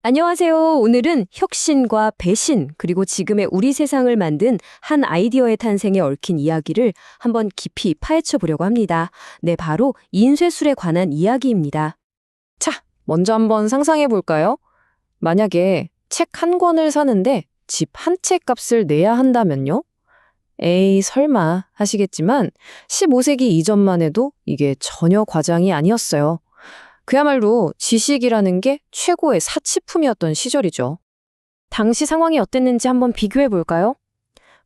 안녕하세요. 오늘은 혁신과 배신, 그리고 지금의 우리 세상을 만든 한 아이디어의 탄생에 얽힌 이야기를 한번 깊이 파헤쳐 보려고 합니다. 네, 바로 인쇄술에 관한 이야기입니다. 자, 먼저 한번 상상해 볼까요? 만약에 책 한 권을 사는데 집 한 채 값을 내야 한다면요? 에이, 설마 하시겠지만 15세기 이전만 해도 이게 전혀 과장이 아니었어요. 그야말로 지식이라는 게 최고의 사치품이었던 시절이죠. 당시 상황이 어땠는지 한번 비교해 볼까요?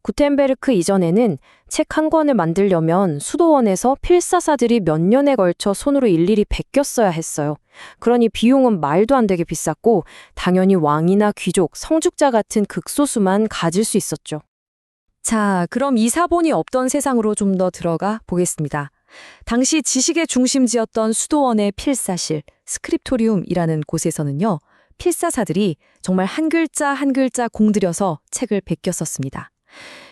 구텐베르크 이전에는 책 한 권을 만들려면 수도원에서 필사사들이 몇 년에 걸쳐 손으로 일일이 베꼈어야 했어요. 그러니 비용은 말도 안 되게 비쌌고 당연히 왕이나 귀족, 성직자 같은 극소수만 가질 수 있었죠. 자, 그럼 이 사본이 없던 세상으로 좀 더 들어가 보겠습니다. 당시 지식의 중심지였던 수도원의 필사실, 스크립토리움이라는 곳에서는요, 필사사들이 정말 한 글자 한 글자 공들여서 책을 베꼈었습니다.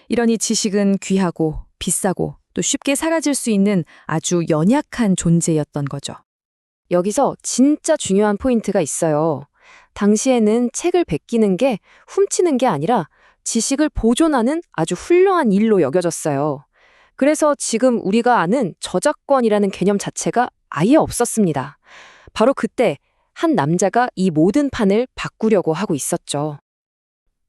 이러니 지식은 귀하고 비싸고 또 쉽게 사라질 수 있는 아주 연약한 존재였던 거죠. 여기서 진짜 중요한 포인트가 있어요. 당시에는 책을 베끼는 게 훔치는 게 아니라 지식을 보존하는 아주 훌륭한 일로 여겨졌어요. 그래서 지금 우리가 아는 저작권이라는 개념 자체가 아예 없었습니다. 바로 그때 한 남자가 이 모든 판을 바꾸려고 하고 있었죠.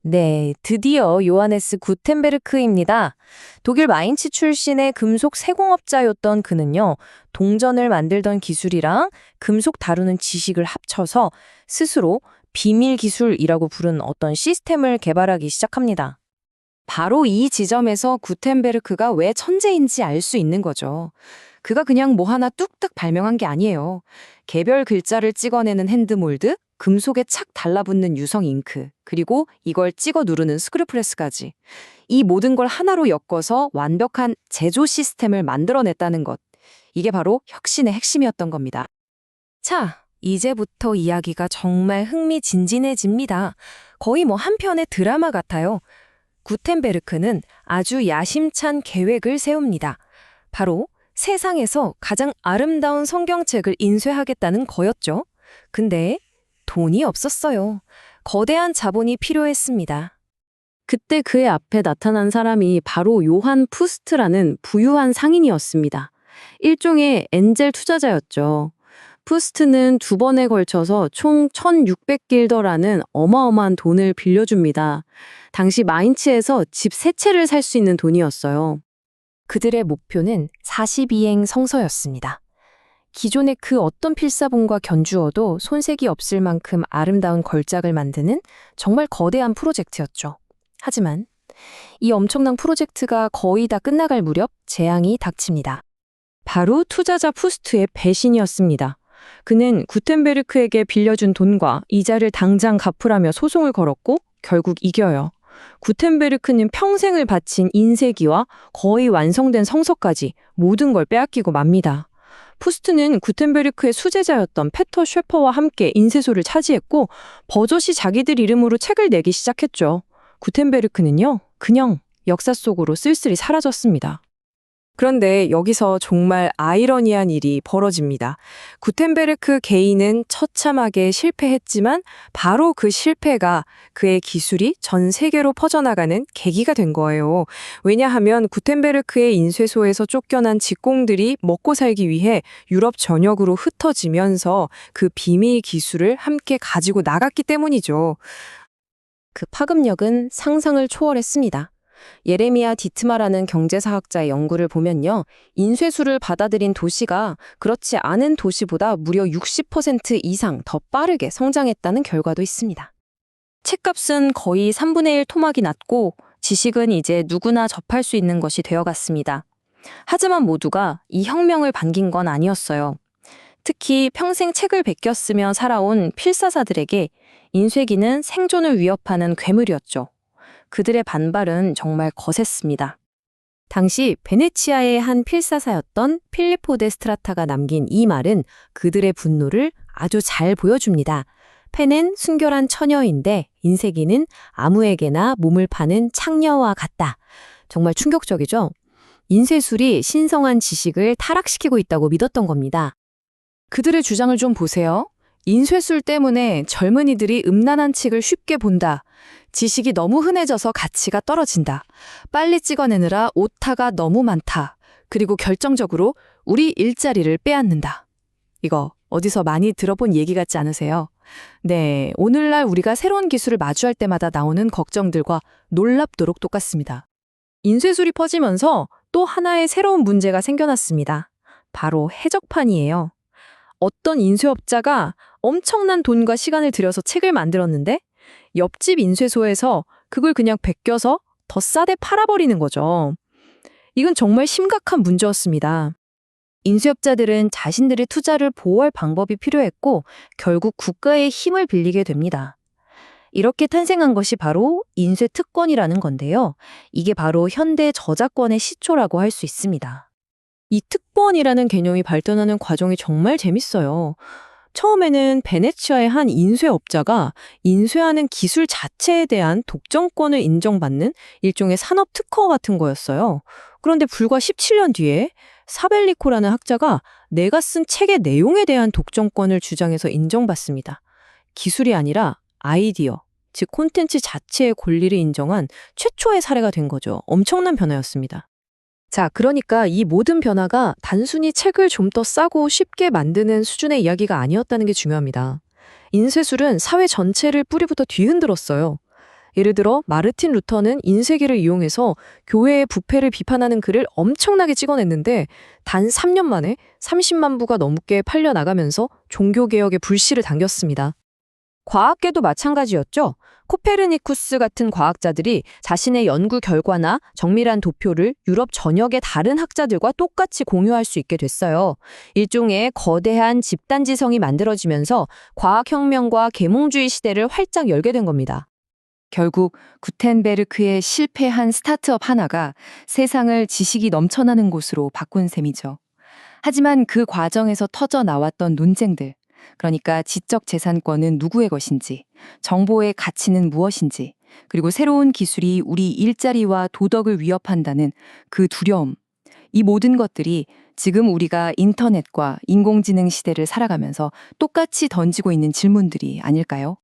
네, 드디어 요하네스 구텐베르크입니다. 독일 마인츠 출신의 금속 세공업자였던 그는요, 동전을 만들던 기술이랑 금속 다루는 지식을 합쳐서 스스로 비밀 기술이라고 부른 어떤 시스템을 개발하기 시작합니다. 바로 이 지점에서 구텐베르크가 왜 천재인지 알 수 있는 거죠. 그가 그냥 뭐 하나 뚝딱 발명한 게 아니에요. 개별 글자를 찍어내는 핸드몰드, 금속에 착 달라붙는 유성 잉크, 그리고 이걸 찍어 누르는 스크류프레스까지. 이 모든 걸 하나로 엮어서 완벽한 제조 시스템을 만들어냈다는 것. 이게 바로 혁신의 핵심이었던 겁니다. 자, 이제부터 이야기가 정말 흥미진진해집니다. 거의 뭐 한 편의 드라마 같아요. 구텐베르크는 아주 야심찬 계획을 세웁니다. 바로 세상에서 가장 아름다운 성경책을 인쇄하겠다는 거였죠. 근데 돈이 없었어요. 거대한 자본이 필요했습니다. 그때 그의 앞에 나타난 사람이 바로 요한 푸스트라는 부유한 상인이었습니다. 일종의 엔젤 투자자였죠. 푸스트는 두 번에 걸쳐서 총 1600길더라는 어마어마한 돈을 빌려줍니다. 당시 마인츠에서 집 세 채를 살 수 있는 돈이었어요. 그들의 목표는 42행 성서였습니다. 기존의 그 어떤 필사본과 견주어도 손색이 없을 만큼 아름다운 걸작을 만드는 정말 거대한 프로젝트였죠. 하지만 이 엄청난 프로젝트가 거의 다 끝나갈 무렵 재앙이 닥칩니다. 바로 투자자 푸스트의 배신이었습니다. 그는 구텐베르크에게 빌려준 돈과 이자를 당장 갚으라며 소송을 걸었고 결국 이겨요. 구텐베르크는 평생을 바친 인쇄기와 거의 완성된 성서까지 모든 걸 빼앗기고 맙니다. 푸스트는 구텐베르크의 수제자였던 페터 쉐퍼와 함께 인쇄소를 차지했고 버젓이 자기들 이름으로 책을 내기 시작했죠. 구텐베르크는요, 그냥 역사 속으로 쓸쓸히 사라졌습니다. 그런데 여기서 정말 아이러니한 일이 벌어집니다. 구텐베르크 개인은 처참하게 실패했지만 바로 그 실패가 그의 기술이 전 세계로 퍼져나가는 계기가 된 거예요. 왜냐하면 구텐베르크의 인쇄소에서 쫓겨난 직공들이 먹고 살기 위해 유럽 전역으로 흩어지면서 그 비밀 기술을 함께 가지고 나갔기 때문이죠. 그 파급력은 상상을 초월했습니다. 예레미야 디트마라는 경제사학자의 연구를 보면요. 인쇄술을 받아들인 도시가 그렇지 않은 도시보다 무려 60% 이상 더 빠르게 성장했다는 결과도 있습니다. 책값은 거의 3분의 1 토막이 났고 지식은 이제 누구나 접할 수 있는 것이 되어갔습니다. 하지만 모두가 이 혁명을 반긴 건 아니었어요. 특히 평생 책을 베꼈으며 살아온 필사사들에게 인쇄기는 생존을 위협하는 괴물이었죠. 그들의 반발은 정말 거셌습니다. 당시 베네치아의 한 필사사였던 필리포 데 스트라타가 남긴 이 말은 그들의 분노를 아주 잘 보여줍니다. 펜은 순결한 처녀인데 인쇄기는 아무에게나 몸을 파는 창녀와 같다. 정말 충격적이죠? 인쇄술이 신성한 지식을 타락시키고 있다고 믿었던 겁니다. 그들의 주장을 좀 보세요. 인쇄술 때문에 젊은이들이 음란한 책을 쉽게 본다. 지식이 너무 흔해져서 가치가 떨어진다. 빨리 찍어내느라 오타가 너무 많다. 그리고 결정적으로 우리 일자리를 빼앗는다. 이거 어디서 많이 들어본 얘기 같지 않으세요? 네, 오늘날 우리가 새로운 기술을 마주할 때마다 나오는 걱정들과 놀랍도록 똑같습니다. 인쇄술이 퍼지면서 또 하나의 새로운 문제가 생겨났습니다. 바로 해적판이에요. 어떤 인쇄업자가 엄청난 돈과 시간을 들여서 책을 만들었는데 옆집 인쇄소에서 그걸 그냥 베껴서 더 싸게 팔아버리는 거죠. 이건 정말 심각한 문제였습니다. 인쇄업자들은 자신들의 투자를 보호할 방법이 필요했고 결국 국가의 힘을 빌리게 됩니다. 이렇게 탄생한 것이 바로 인쇄특권이라는 건데요. 이게 바로 현대 저작권의 시초라고 할 수 있습니다. 이 특권이라는 개념이 발전하는 과정이 정말 재밌어요. 처음에는 베네치아의 한 인쇄업자가 인쇄하는 기술 자체에 대한 독점권을 인정받는 일종의 산업 특허 같은 거였어요. 그런데 불과 17년 뒤에 사벨리코라는 학자가 내가 쓴 책의 내용에 대한 독점권을 주장해서 인정받습니다. 기술이 아니라 아이디어, 즉 콘텐츠 자체의 권리를 인정한 최초의 사례가 된 거죠. 엄청난 변화였습니다. 자, 그러니까 이 모든 변화가 단순히 책을 좀 더 싸고 쉽게 만드는 수준의 이야기가 아니었다는 게 중요합니다. 인쇄술은 사회 전체를 뿌리부터 뒤흔들었어요. 예를 들어 마르틴 루터는 인쇄기를 이용해서 교회의 부패를 비판하는 글을 엄청나게 찍어냈는데 단 3년 만에 30만 부가 넘게 팔려나가면서 종교개혁의 불씨를 당겼습니다. 과학계도 마찬가지였죠. 코페르니쿠스 같은 과학자들이 자신의 연구 결과나 정밀한 도표를 유럽 전역의 다른 학자들과 똑같이 공유할 수 있게 됐어요. 일종의 거대한 집단지성이 만들어지면서 과학혁명과 계몽주의 시대를 활짝 열게 된 겁니다. 결국 구텐베르크의 실패한 스타트업 하나가 세상을 지식이 넘쳐나는 곳으로 바꾼 셈이죠. 하지만 그 과정에서 터져 나왔던 논쟁들, 그러니까 지적 재산권은 누구의 것인지, 정보의 가치는 무엇인지, 그리고 새로운 기술이 우리 일자리와 도덕을 위협한다는 그 두려움, 이 모든 것들이 지금 우리가 인터넷과 인공지능 시대를 살아가면서 똑같이 던지고 있는 질문들이 아닐까요?